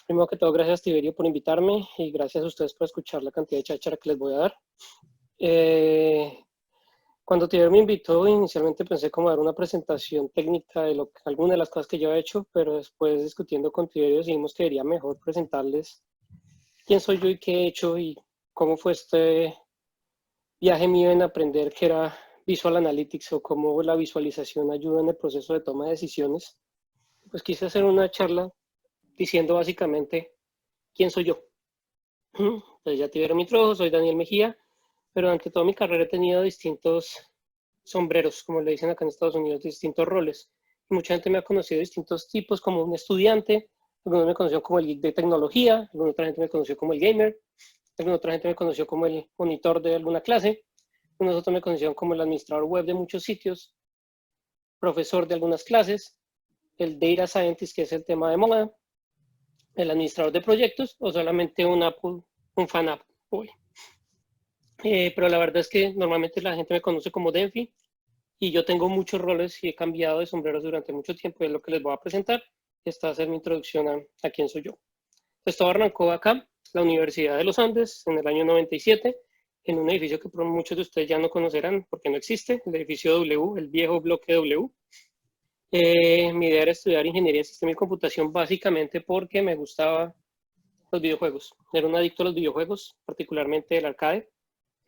Primero que todo, gracias Tiberio por invitarme y gracias a ustedes por escuchar la cantidad de cháchara que les voy a dar. Eh, Cuando Tiberio me invitó, inicialmente pensé como dar una presentación técnica de algunas de las cosas que yo he hecho, pero después discutiendo con Tiberio decidimos que sería mejor presentarles quién soy yo y qué he hecho y cómo fue este viaje mío en aprender qué era Visual Analytics o cómo la visualización ayuda en el proceso de toma de decisiones. Pues quise hacer una charla diciendo básicamente quién soy yo. Entonces ya tuvieron mi trabajo, soy Daniel Mejía, pero durante toda mi carrera he tenido distintos sombreros, como le dicen acá en Estados Unidos, distintos roles. Mucha gente me ha conocido de distintos tipos, como un estudiante, algunos me conocieron como el geek de tecnología, alguna otra gente me conoció como el gamer, alguna otra gente me conoció como el monitor de alguna clase, algunos otros me conocieron como el administrador web de muchos sitios, profesor de algunas clases, el data scientist, que es el tema de moda, el administrador de proyectos o solamente un fan app. Pero la verdad es que normalmente la gente me conoce como Denfi y yo tengo muchos roles y he cambiado de sombreros durante mucho tiempo, es lo que les voy a presentar. Esta va a ser mi introducción a quién soy yo. Esto arrancó acá, la Universidad de los Andes, en el año 97, en un edificio que muchos de ustedes ya no conocerán porque no existe, el edificio W, el viejo bloque W. Mi idea era estudiar ingeniería de sistema y computación básicamente porque me gustaba los videojuegos. Era un adicto a los videojuegos, particularmente el arcade.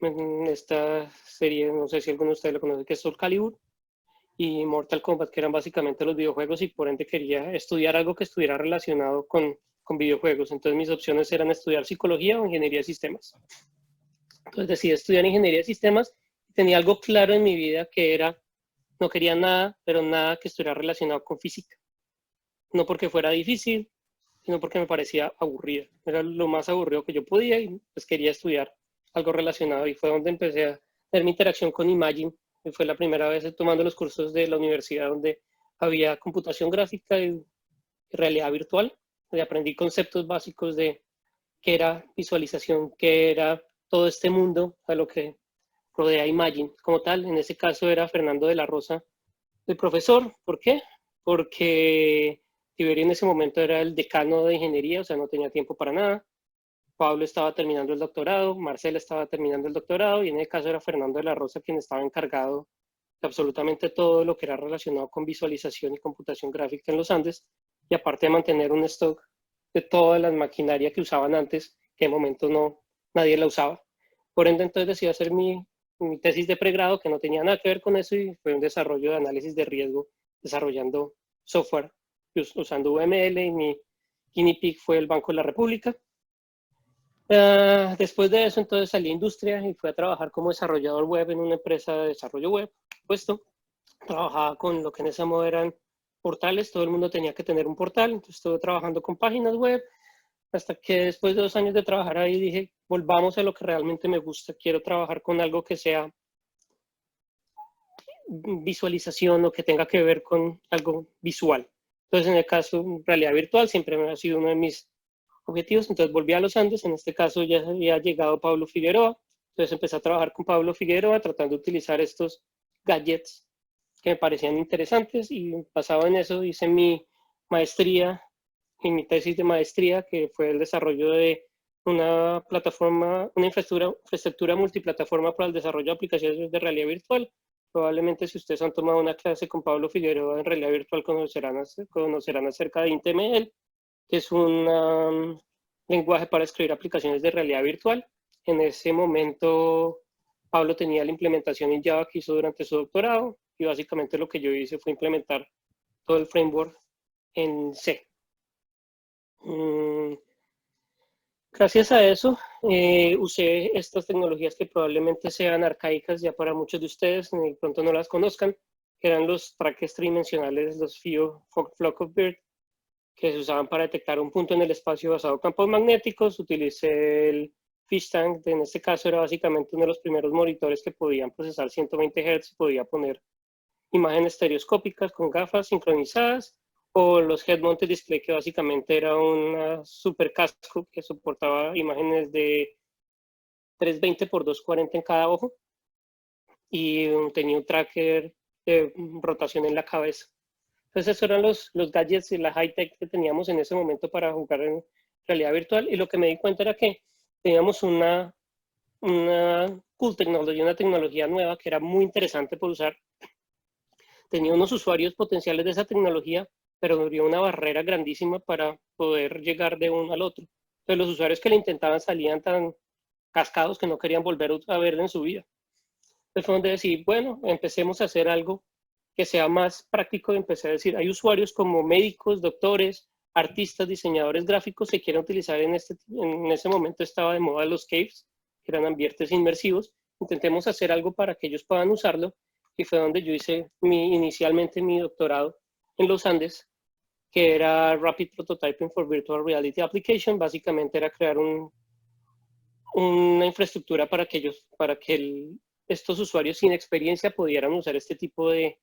En esta serie, no sé si alguno de ustedes lo conoce, que es Soul Calibur y Mortal Kombat, que eran básicamente los videojuegos y por ende quería estudiar algo que estuviera relacionado con videojuegos. Entonces mis opciones eran estudiar psicología o ingeniería de sistemas. Entonces decidí estudiar ingeniería de sistemas y tenía algo claro en mi vida que era, no quería nada, pero nada que estuviera relacionado con física. No porque fuera difícil, sino porque me parecía aburrida. Era lo más aburrido que yo podía y pues quería estudiar algo relacionado y fue donde empecé a tener mi interacción con Imagine. Y fue la primera vez tomando los cursos de la universidad donde había computación gráfica y realidad virtual. Y aprendí conceptos básicos de qué era visualización, qué era todo este mundo a lo que rodea Imagine. Como tal, en ese caso era Fernando de la Rosa, el profesor. ¿Por qué? Porque Tiberio en ese momento era el decano de ingeniería, o sea, no tenía tiempo para nada. Pablo estaba terminando el doctorado, Marcela estaba terminando el doctorado y en el caso era Fernando de la Rosa quien estaba encargado de absolutamente todo lo que era relacionado con visualización y computación gráfica en los Andes y aparte de mantener un stock de toda la maquinaria que usaban antes, que de momento nadie la usaba. Por ende, entonces decidí hacer mi tesis de pregrado que no tenía nada que ver con eso y fue un desarrollo de análisis de riesgo desarrollando software usando UML y mi guinea pig fue el Banco de la República. Después de eso, entonces salí a industria y fui a trabajar como desarrollador web en una empresa de desarrollo web. Puesto, trabajaba con lo que en ese modo eran portales, todo el mundo tenía que tener un portal, entonces estuve trabajando con páginas web, hasta que después de 2 años de trabajar ahí dije, volvamos a lo que realmente me gusta, quiero trabajar con algo que sea visualización o que tenga que ver con algo visual. Entonces, en el caso, realidad virtual siempre me ha sido uno de mis objetivos. Entonces, volví a los Andes. En este caso, ya había llegado Pablo Figueroa. Entonces, empecé a trabajar con Pablo Figueroa tratando de utilizar estos gadgets que me parecían interesantes y basado en eso hice mi maestría y mi tesis de maestría, que fue el desarrollo de una plataforma, una infraestructura multiplataforma para el desarrollo de aplicaciones de realidad virtual. Probablemente si ustedes han tomado una clase con Pablo Figueroa en realidad virtual conocerán acerca de IntML, que es un lenguaje para escribir aplicaciones de realidad virtual. En ese momento Pablo tenía la implementación en Java que hizo durante su doctorado y básicamente lo que yo hice fue implementar todo el framework en C. Gracias a eso usé estas tecnologías que probablemente sean arcaicas ya para muchos de ustedes, y pronto no las conozcan, que eran los trackers tridimensionales, los FIO, Flock of Bird, que se usaban para detectar un punto en el espacio basado en campos magnéticos. Utilicé el Fish Tank, en este caso era básicamente uno de los primeros monitores que podían procesar 120 Hz, podía poner imágenes estereoscópicas con gafas sincronizadas, o los Head Mounted Display, que básicamente era una super casco que soportaba imágenes de 320 por 240 en cada ojo y tenía un tracker de rotación en la cabeza. Entonces, esos eran los gadgets y la high-tech que teníamos en ese momento para jugar en realidad virtual. Y lo que me di cuenta era que teníamos una cool technology, una tecnología nueva que era muy interesante por usar. Tenía unos usuarios potenciales de esa tecnología, pero abrió una barrera grandísima para poder llegar de uno al otro. Entonces, los usuarios que le intentaban salían tan cascados que no querían volver a verlo en su vida. Entonces fue donde decidí, bueno, empecemos a hacer algo que sea más práctico. Y empecé a decir, hay usuarios como médicos, doctores, artistas, diseñadores gráficos que quieren utilizar en ese momento estaba de moda los caves, que eran ambientes inmersivos. Intentemos hacer algo para que ellos puedan usarlo. Y fue donde yo hice inicialmente mi doctorado en los Andes, que era Rapid Prototyping for Virtual Reality Application. Básicamente era crear una infraestructura para que estos usuarios sin experiencia pudieran usar este tipo de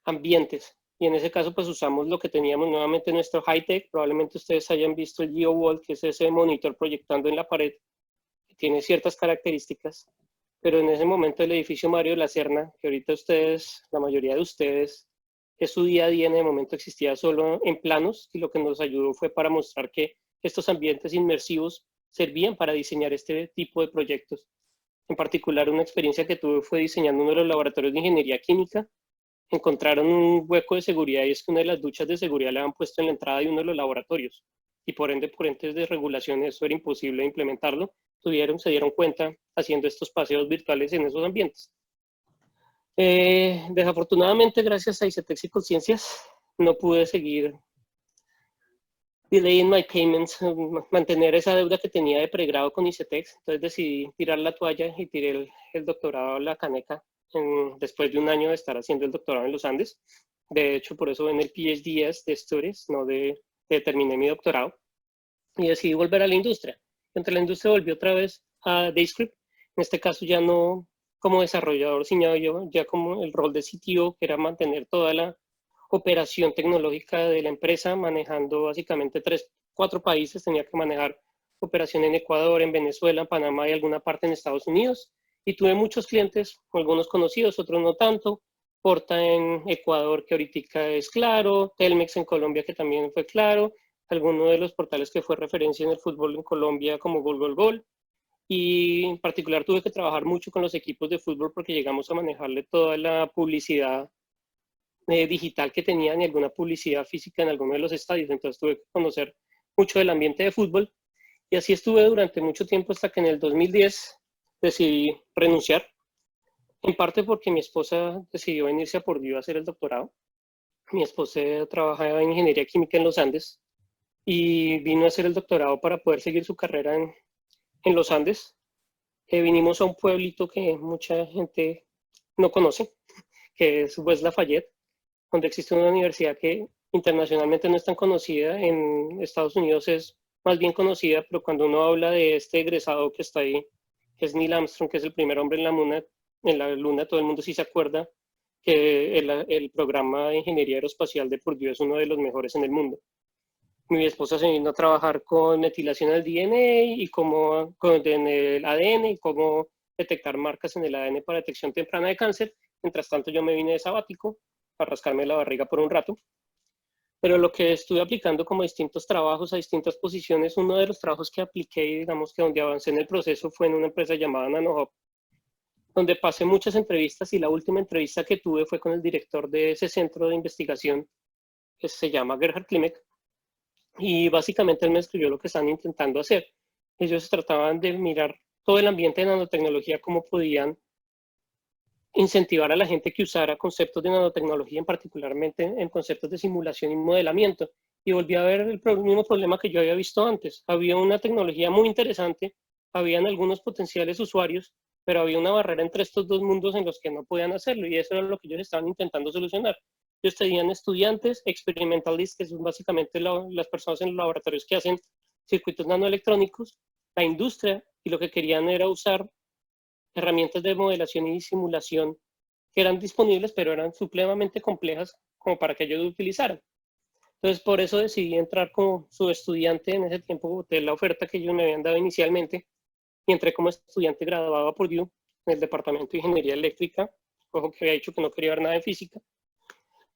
ambientes. Y en ese caso, pues usamos lo que teníamos nuevamente nuestro high-tech. Probablemente ustedes hayan visto el GeoWall, que es ese monitor proyectando en la pared, que tiene ciertas características. Pero en ese momento el edificio Mario de la Serna, que ahorita ustedes, la mayoría de ustedes, es su día a día, en el momento existía solo en planos, y lo que nos ayudó fue para mostrar que estos ambientes inmersivos servían para diseñar este tipo de proyectos. En particular, una experiencia que tuve fue diseñando uno de los laboratorios de ingeniería química. Encontraron un hueco de seguridad, y es que una de las duchas de seguridad le habían puesto en la entrada de uno de los laboratorios. Y por entes de regulación, eso era imposible de implementarlo. Se dieron cuenta haciendo estos paseos virtuales en esos ambientes. Desafortunadamente, gracias a ICETEX y Conciencias, no pude seguir delaying my payments, mantener esa deuda que tenía de pregrado con ICETEX. Entonces decidí tirar la toalla y tiré el doctorado a la caneca después de un año de estar haciendo el doctorado en los Andes. De hecho, por eso en el PhD de Studies, no terminé mi doctorado. Y decidí volver a la industria. Entre la industria volví otra vez a Dayscript. En este caso ya no como desarrollador, sino yo ya como el rol de CTO, que era mantener toda la operación tecnológica de la empresa, manejando básicamente 4 países. Tenía que manejar operación en Ecuador, en Venezuela, en Panamá y alguna parte en Estados Unidos. Y tuve muchos clientes, algunos conocidos, otros no tanto. Porta en Ecuador, que ahorita es Claro, Telmex en Colombia, que también fue Claro, alguno de los portales que fue referencia en el fútbol en Colombia como Gol Gol Gol. Y en particular tuve que trabajar mucho con los equipos de fútbol porque llegamos a manejarle toda la publicidad digital que tenían y alguna publicidad física en alguno de los estadios. Entonces tuve que conocer mucho del ambiente de fútbol. Y así estuve durante mucho tiempo hasta que en el 2010 decidí renunciar. En parte porque mi esposa decidió venirse a Purdue a hacer el doctorado. Mi esposa trabajaba en ingeniería química en los Andes y vino a hacer el doctorado para poder seguir su carrera en los Andes. Vinimos a un pueblito que mucha gente no conoce, que es West Lafayette, donde existe una universidad que internacionalmente no es tan conocida. En Estados Unidos es más bien conocida, pero cuando uno habla de este egresado que está ahí, que es Neil Armstrong, que es el primer hombre en la luna, todo el mundo sí se acuerda que el programa de ingeniería aeroespacial de Purdue es uno de los mejores en el mundo. Mi esposa se vino a trabajar con metilación del DNA y en el ADN y cómo detectar marcas en el ADN para detección temprana de cáncer. Mientras tanto, yo me vine de sabático a rascarme la barriga por un rato. Pero lo que estuve aplicando como distintos trabajos a distintas posiciones, uno de los trabajos que apliqué, digamos que donde avancé en el proceso, fue en una empresa llamada NanoHub, donde pasé muchas entrevistas y la última entrevista que tuve fue con el director de ese centro de investigación, que se llama Gerhard Klimek. Y básicamente él me escribió lo que están intentando hacer. Ellos trataban de mirar todo el ambiente de nanotecnología, cómo podían incentivar a la gente que usara conceptos de nanotecnología, particularmente en conceptos de simulación y modelamiento. Y volví a ver el mismo problema que yo había visto antes. Había una tecnología muy interesante, habían algunos potenciales usuarios, pero había una barrera entre estos dos mundos en los que no podían hacerlo, y eso era lo que ellos estaban intentando solucionar. Ellos tenían estudiantes, experimentalistas, que son básicamente las personas en los laboratorios que hacen circuitos nanoelectrónicos, la industria, y lo que querían era usar herramientas de modelación y simulación que eran disponibles, pero eran supremamente complejas como para que ellos lo utilizaran. Entonces, por eso decidí entrar como subestudiante. En ese tiempo boté la oferta que ellos me habían dado inicialmente y entré como estudiante graduado a Purdue en el departamento de ingeniería eléctrica. Ojo, que había dicho que no quería ver nada de física.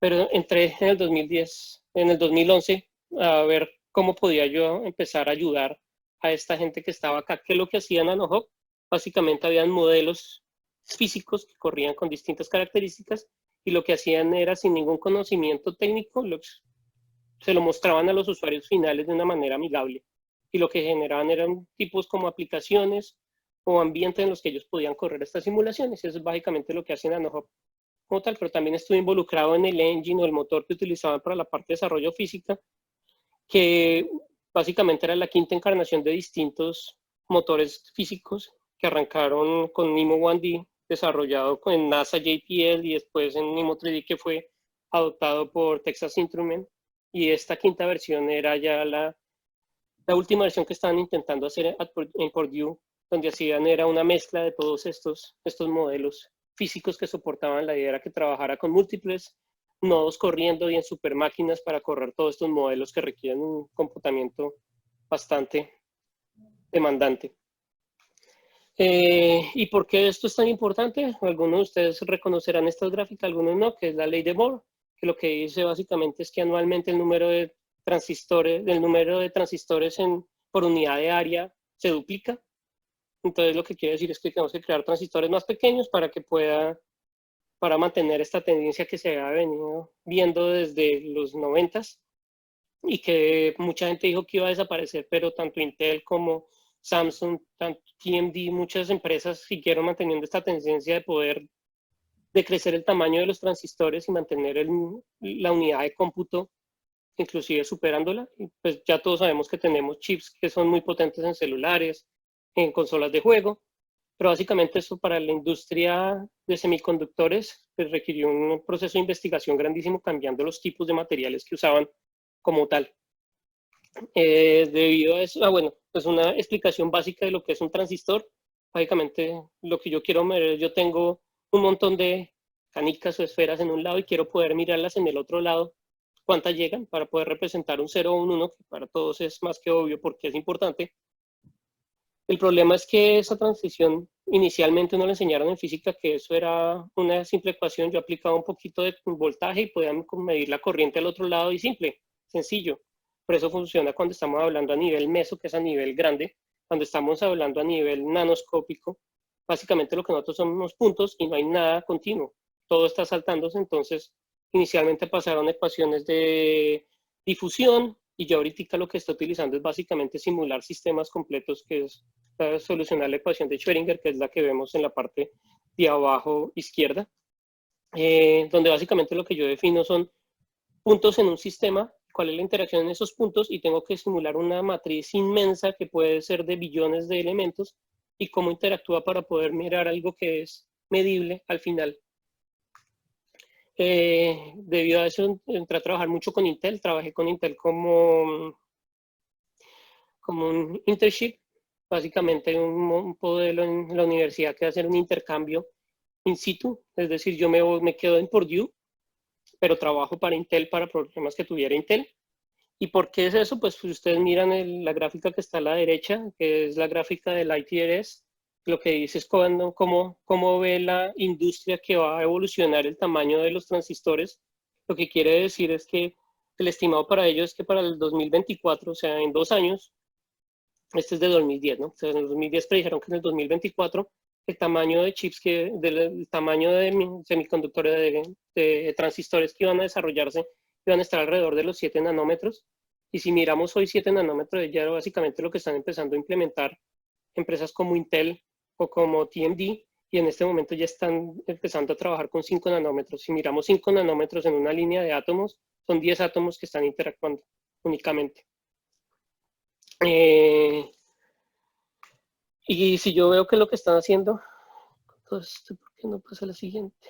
pero entré en el 2010, en el 2011 a ver cómo podía yo empezar a ayudar a esta gente que estaba acá. ¿Qué es lo que hacían Nanohub? Básicamente habían modelos físicos que corrían con distintas características y lo que hacían era, sin ningún conocimiento técnico, se lo mostraban a los usuarios finales de una manera amigable. Y lo que generaban eran tipos como aplicaciones o ambientes en los que ellos podían correr estas simulaciones. Eso es básicamente lo que hacen Nanohub como tal, pero también estuve involucrado en el engine o el motor que utilizaban para la parte de desarrollo física, que básicamente era la quinta encarnación de distintos motores físicos que arrancaron con NIMO 1D, desarrollado con NASA JPL y después en NIMO 3D, que fue adoptado por Texas Instruments. Y esta quinta versión era ya la última versión que estaban intentando hacer en Purdue, donde hacían era una mezcla de todos estos modelos físicos que soportaban. La idea era que trabajara con múltiples nodos corriendo y en super máquinas para correr todos estos modelos que requieren un computamiento bastante demandante. ¿Y por qué esto es tan importante? Algunos de ustedes reconocerán estas gráficas, algunos no, que es la ley de Moore, que lo que dice básicamente es que anualmente el número de transistores por unidad de área se duplica. Entonces lo que quiere decir es que tenemos que crear transistores más pequeños para mantener esta tendencia que se ha venido viendo desde los 90s y que mucha gente dijo que iba a desaparecer, pero tanto Intel como Samsung, tanto TMD, muchas empresas siguieron manteniendo esta tendencia de poder de crecer el tamaño de los transistores y mantener la unidad de cómputo, inclusive superándola. Y pues ya todos sabemos que tenemos chips que son muy potentes en celulares, en consolas de juego, pero básicamente eso para la industria de semiconductores pues requirió un proceso de investigación grandísimo, cambiando los tipos de materiales que usaban como tal. Debido a eso, bueno, pues una explicación básica de lo que es un transistor. Básicamente lo que yo quiero ver, yo tengo un montón de canicas o esferas en un lado y quiero poder mirarlas en el otro lado, cuántas llegan para poder representar un 0 o un 1, que para todos es más que obvio porque es importante. El problema es que esa transición inicialmente no le enseñaron en física que eso era una simple ecuación. Yo aplicaba un poquito de voltaje y podía medir la corriente al otro lado y simple, sencillo. Por eso funciona cuando estamos hablando a nivel meso, que es a nivel grande. Cuando estamos hablando a nivel nanoscópico, básicamente lo que nosotros somos puntos y no hay nada continuo. Todo está saltándose. Entonces, inicialmente pasaron ecuaciones de difusión y ya ahorita lo que está utilizando es básicamente simular sistemas completos, que es solucionar la ecuación de Schrödinger, que es la que vemos en la parte de abajo izquierda, donde básicamente lo que yo defino son puntos en un sistema, cuál es la interacción en esos puntos, y tengo que simular una matriz inmensa que puede ser de billones de elementos y cómo interactúa para poder mirar algo que es medible al final. Debido a eso entré a trabajar mucho con Intel, trabajé con Intel como un internship, básicamente un modelo en la universidad que hacer un intercambio in situ, es decir, yo me quedo en Purdue, pero trabajo para Intel para problemas que tuviera Intel. ¿Y por qué es eso? Pues si ustedes miran la gráfica que está a la derecha, que es la gráfica del ITRS, lo que dice es cómo ve la industria que va a evolucionar el tamaño de los transistores. Lo que quiere decir es que el estimado para ellos es que para el 2024, o sea, en 2 años, este es de 2010, ¿no? O sea, en el 2010 predijeron que en el 2024 el tamaño de chips, el tamaño de semiconductores, de transistores que iban a desarrollarse, iban a estar alrededor de los 7 nanómetros. Y si miramos hoy 7 nanómetros, ya básicamente lo que están empezando a implementar empresas como Intel o como TMD, y en este momento ya están empezando a trabajar con 5 nanómetros. Si miramos 5 nanómetros en una línea de átomos, son 10 átomos que están interactuando únicamente. Y si yo veo que lo que están haciendo, entonces, ¿por qué no pasa la siguiente?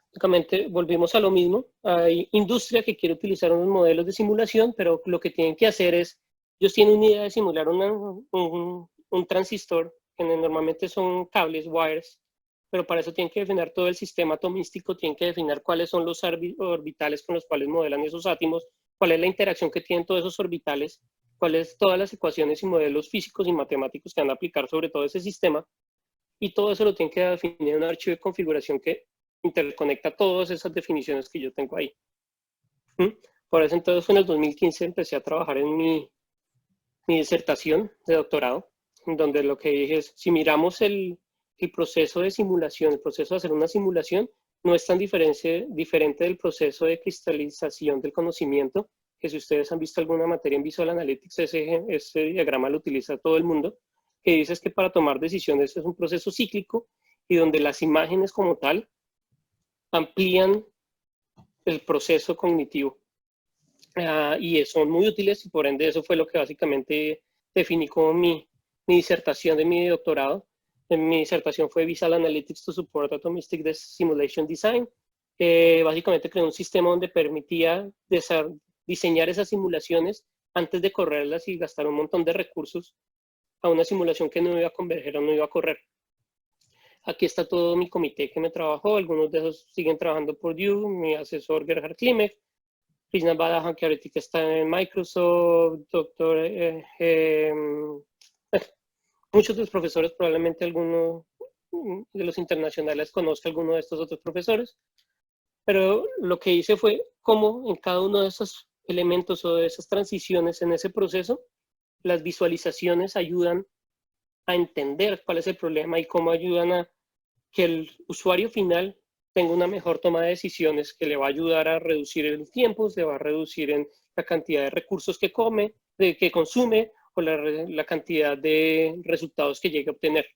Básicamente volvimos a lo mismo. Hay industria que quiere utilizar unos modelos de simulación, pero lo que tienen que hacer es, ellos tienen una idea de simular un transistor, que normalmente son cables, wires, pero para eso tienen que definir todo el sistema atomístico, tienen que definir cuáles son los orbitales con los cuales modelan esos átomos, cuál es la interacción que tienen todos esos orbitales, cuáles todas las ecuaciones y modelos físicos y matemáticos que van a aplicar sobre todo ese sistema, y todo eso lo tienen que definir en un archivo de configuración que interconecta todas esas definiciones que yo tengo ahí. Por eso entonces en el 2015 empecé a trabajar en mi disertación de doctorado, en donde lo que dije es, si miramos el proceso de simulación, el proceso de hacer una simulación, no es tan diferente del proceso de cristalización del conocimiento, que si ustedes han visto alguna materia en Visual Analytics, ese diagrama lo utiliza todo el mundo, que dice que para tomar decisiones es un proceso cíclico y donde las imágenes como tal amplían el proceso cognitivo. Y son muy útiles y por ende eso fue lo que básicamente definí como mi disertación de mi doctorado. Mi disertación fue Visual Analytics to Support Atomistic Simulation Design. Básicamente creé un sistema donde permitía diseñar esas simulaciones antes de correrlas y gastar un montón de recursos a una simulación que no iba a converger o no iba a correr. Aquí está todo mi comité que me trabajó, algunos de esos siguen trabajando por Duke, mi asesor Gerhard Klimek, Krishna Badahan, que ahorita está en Microsoft, muchos de los profesores, probablemente alguno de los internacionales conozca a alguno de estos otros profesores, pero lo que hice fue cómo en cada uno de esos elementos o de esas transiciones en ese proceso, las visualizaciones ayudan a entender cuál es el problema y cómo ayudan a que el usuario final tenga una mejor toma de decisiones que le va a ayudar a reducir el tiempo, se va a reducir en la cantidad de recursos que consume o la cantidad de resultados que llegue a obtener.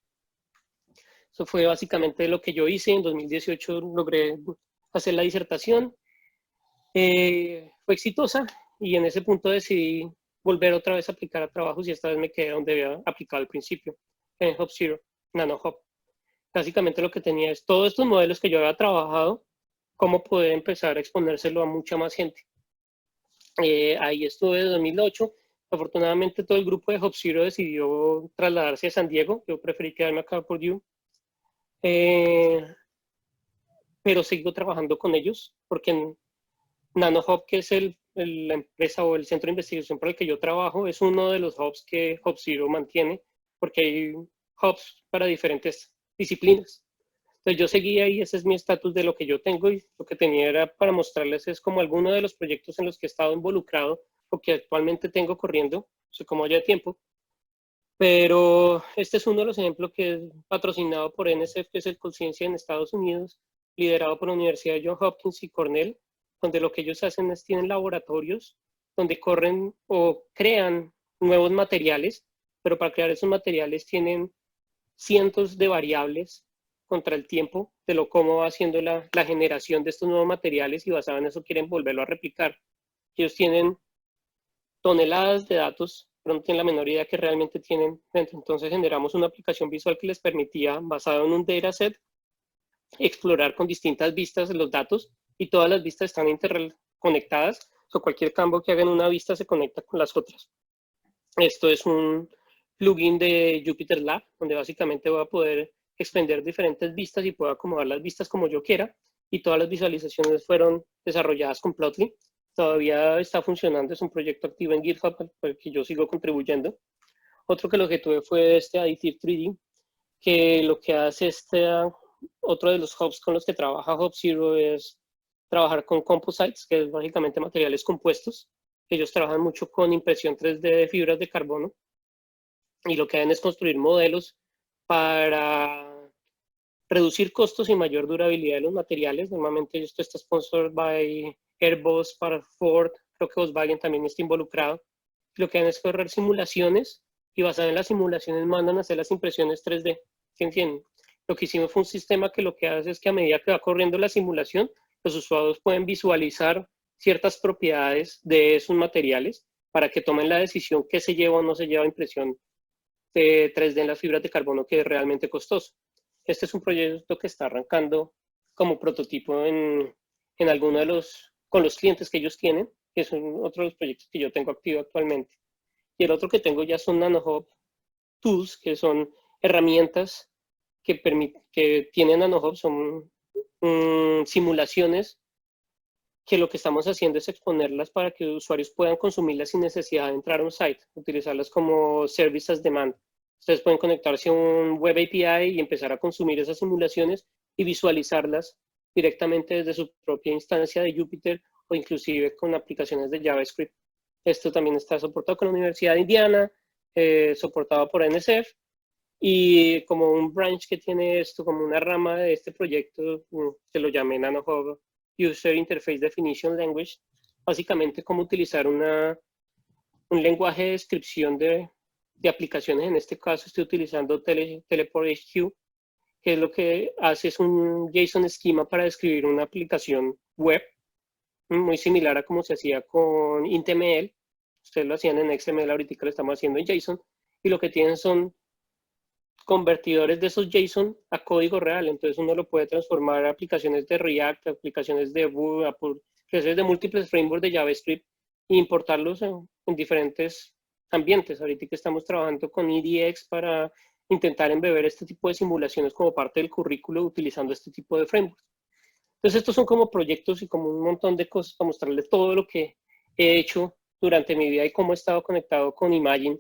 Eso fue básicamente lo que yo hice. En 2018 logré hacer la disertación. Fue exitosa y en ese punto decidí volver otra vez a aplicar a trabajos y esta vez me quedé donde había aplicado al principio, en HopZero, NanoHop. Básicamente lo que tenía es todos estos modelos que yo había trabajado, cómo poder empezar a exponérselo a mucha más gente. Ahí estuve en 2008. Afortunadamente todo el grupo de HopZero decidió trasladarse a San Diego. Yo preferí quedarme acá por Duke. Pero sigo trabajando con ellos porque en NanoHop, que es la empresa o el centro de investigación para el que yo trabajo, es uno de los hubs que HopZero mantiene, porque hay hubs para diferentes disciplinas. Entonces yo seguí ahí, ese es mi estatus de lo que yo tengo y lo que tenía era para mostrarles es como alguno de los proyectos en los que he estado involucrado o que actualmente tengo corriendo, no sé cómo ya tiempo, pero este es uno de los ejemplos que es patrocinado por NSF, que es el Conciencia en Estados Unidos, liderado por la Universidad de Johns Hopkins y Cornell, donde lo que ellos hacen es tienen laboratorios donde corren o crean nuevos materiales, pero para crear esos materiales tienen cientos de variables contra el tiempo de cómo va haciendo la generación de estos nuevos materiales y basado en eso quieren volverlo a replicar. Ellos tienen toneladas de datos, pero no tienen la menor idea que realmente tienen dentro. Entonces generamos una aplicación visual que les permitía, basado en un dataset, explorar con distintas vistas los datos y todas las vistas están interconectadas. O cualquier campo que haga en una vista se conecta con las otras. Esto es un plugin de Jupyter Lab, donde básicamente voy a poder extender diferentes vistas y puedo acomodar las vistas como yo quiera. Y todas las visualizaciones fueron desarrolladas con Plotly. Todavía está funcionando, es un proyecto activo en GitHub al que yo sigo contribuyendo. Otro que lo que tuve fue este Additive 3D, que lo que hace otro de los hubs con los que trabaja HopZero es trabajar con composites, que es básicamente materiales compuestos. Ellos trabajan mucho con impresión 3D de fibras de carbono y lo que hacen es construir modelos para reducir costos y mayor durabilidad de los materiales. Normalmente esto está sponsored by Airbus para Ford, creo que Volkswagen también está involucrado. Lo que hacen es correr simulaciones y basado en las simulaciones mandan a hacer las impresiones 3D. ¿Sí entienden? Lo que hicimos fue un sistema que lo que hace es que a medida que va corriendo la simulación, los usuarios pueden visualizar ciertas propiedades de esos materiales para que tomen la decisión qué se lleva o no se lleva a impresión de 3D en las fibras de carbono, que es realmente costoso. Este es un proyecto que está arrancando como prototipo en alguno de con los clientes que ellos tienen, que es otro de los proyectos que yo tengo activo actualmente. Y el otro que tengo ya son NanoHop Tools, que son herramientas que tienen NanoHop, son simulaciones que lo que estamos haciendo es exponerlas para que los usuarios puedan consumirlas sin necesidad de entrar a un site, utilizarlas como service as demand. Ustedes pueden conectarse a un web API y empezar a consumir esas simulaciones y visualizarlas directamente desde su propia instancia de Jupyter o inclusive con aplicaciones de JavaScript. Esto también está soportado con la Universidad de Indiana, soportado por NSF, y como un branch que tiene esto, como una rama de este proyecto, que lo llamé NanoHub User Interface Definition Language, básicamente cómo utilizar un lenguaje de descripción de aplicaciones. En este caso estoy utilizando Teleport HQ, que es lo que hace es un JSON esquema para describir una aplicación web, muy similar a como se hacía con IntML. Ustedes lo hacían en XML, ahorita lo estamos haciendo en JSON, y lo que tienen son convertidores de esos JSON a código real. Entonces uno lo puede transformar a aplicaciones de React, aplicaciones de Vue, aplicaciones de múltiples frameworks de JavaScript e importarlos en diferentes ambientes. Ahorita que estamos trabajando con EDX para intentar embeber este tipo de simulaciones como parte del currículo utilizando este tipo de frameworks. Entonces estos son como proyectos y como un montón de cosas para mostrarles todo lo que he hecho durante mi vida y cómo he estado conectado con Imagine,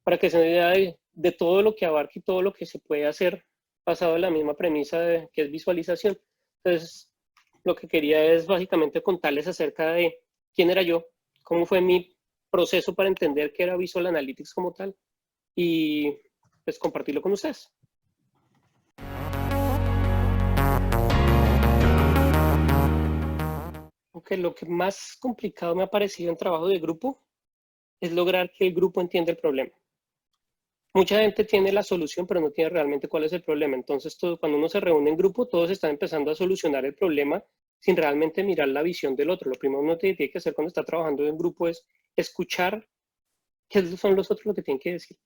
para que se den idea de todo lo que abarca y todo lo que se puede hacer basado en la misma premisa que es visualización. Entonces, lo que quería es básicamente contarles acerca de quién era yo, cómo fue mi proceso para entender qué era Visual Analytics como tal, y pues compartirlo con ustedes. Aunque lo que más complicado me ha parecido en trabajo de grupo es lograr que el grupo entienda el problema. Mucha gente tiene la solución, pero no tiene realmente cuál es el problema. Entonces, cuando uno se reúne en grupo, todos están empezando a solucionar el problema sin realmente mirar la visión del otro. Lo primero que uno tiene que hacer cuando está trabajando en grupo es escuchar qué son los otros lo que tienen que decir.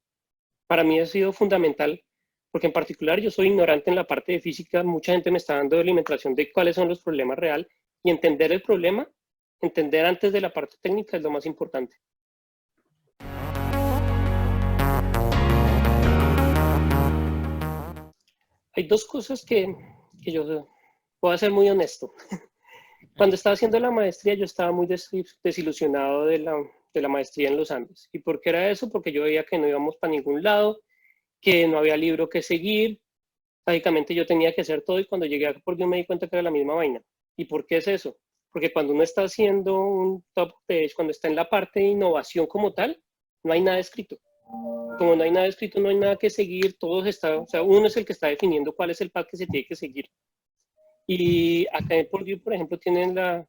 Para mí ha sido fundamental, porque en particular yo soy ignorante en la parte de física. Mucha gente me está dando alimentación de cuáles son los problemas reales, y entender el problema, entender antes de la parte técnica es lo más importante. Hay dos cosas que yo puedo ser muy honesto. Cuando estaba haciendo la maestría, yo estaba muy desilusionado de la maestría en los Andes. ¿Y por qué era eso? Porque yo veía que no íbamos para ningún lado, que no había libro que seguir. Básicamente yo tenía que hacer todo, y cuando llegué a Pordio me di cuenta que era la misma vaina. ¿Y por qué es eso? Porque cuando uno está haciendo un top page, cuando está en la parte de innovación como tal, no hay nada escrito. Como no hay nada escrito, no hay nada que seguir, todos está, o sea, uno es el que está definiendo cuál es el path que se tiene que seguir. Y acá en Purdue, por ejemplo, tienen la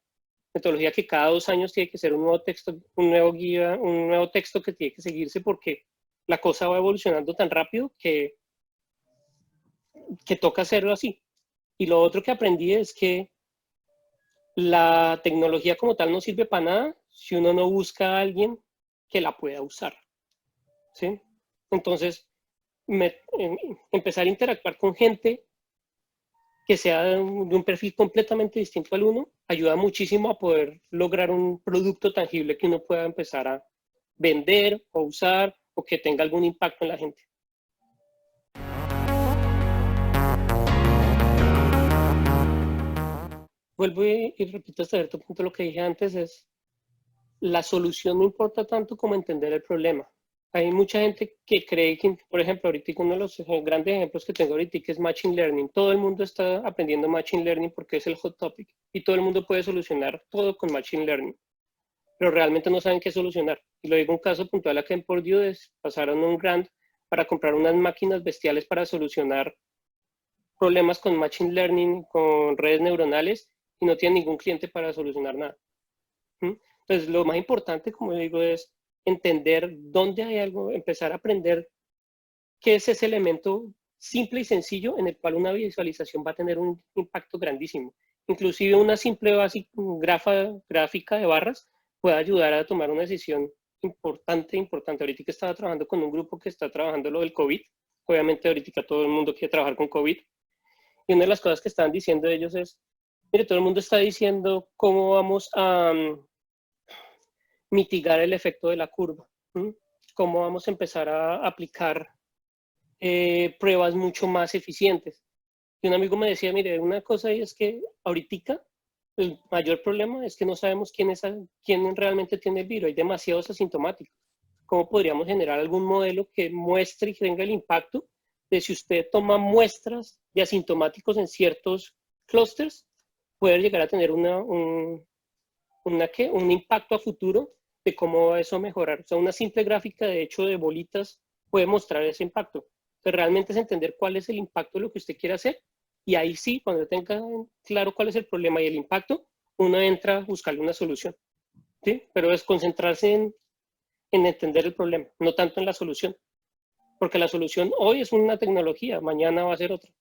metodología que cada 2 años tiene que ser un nuevo texto, un nuevo guía, un nuevo texto que tiene que seguirse, porque la cosa va evolucionando tan rápido que toca hacerlo así. Y lo otro que aprendí es que la tecnología como tal no sirve para nada si uno no busca a alguien que la pueda usar, ¿sí? Entonces, empezar a interactuar con gente que sea de un perfil completamente distinto al uno, ayuda muchísimo a poder lograr un producto tangible que uno pueda empezar a vender o usar o que tenga algún impacto en la gente. Vuelvo y repito hasta cierto punto lo que dije antes, es la solución no importa tanto como entender el problema. Hay mucha gente que cree que, por ejemplo, ahorita uno de los grandes ejemplos que tengo ahorita es Machine Learning. Todo el mundo está aprendiendo Machine Learning porque es el hot topic y todo el mundo puede solucionar todo con Machine Learning, pero realmente no saben qué solucionar. Y lo digo un caso puntual acá en Purdue, pasaron un grant para comprar unas máquinas bestiales para solucionar problemas con Machine Learning, con redes neuronales, y no tienen ningún cliente para solucionar nada. Entonces, lo más importante, como digo, es entender dónde hay algo, empezar a aprender qué es ese elemento simple y sencillo en el cual una visualización va a tener un impacto grandísimo. Inclusive una simple gráfica de barras puede ayudar a tomar una decisión importante. Ahorita que estaba trabajando con un grupo que está trabajando lo del COVID, obviamente ahorita todo el mundo quiere trabajar con COVID, y una de las cosas que estaban diciendo ellos es, mire, todo el mundo está diciendo cómo vamos a mitigar el efecto de la curva, cómo vamos a empezar a aplicar pruebas mucho más eficientes. Y un amigo me decía, mire, una cosa es que ahorita el mayor problema es que no sabemos quién realmente tiene el virus, hay demasiados asintomáticos. ¿Cómo podríamos generar algún modelo que muestre y que tenga el impacto de si usted toma muestras de asintomáticos en ciertos clusters, poder llegar a tener un impacto a futuro de cómo va eso a mejorar. O sea, una simple gráfica de hecho de bolitas puede mostrar ese impacto. Pero realmente es entender cuál es el impacto de lo que usted quiere hacer, y ahí sí, cuando tenga claro cuál es el problema y el impacto, uno entra a buscarle una solución. ¿Sí? Pero es concentrarse en entender el problema, no tanto en la solución. Porque la solución hoy es una tecnología, mañana va a ser otra.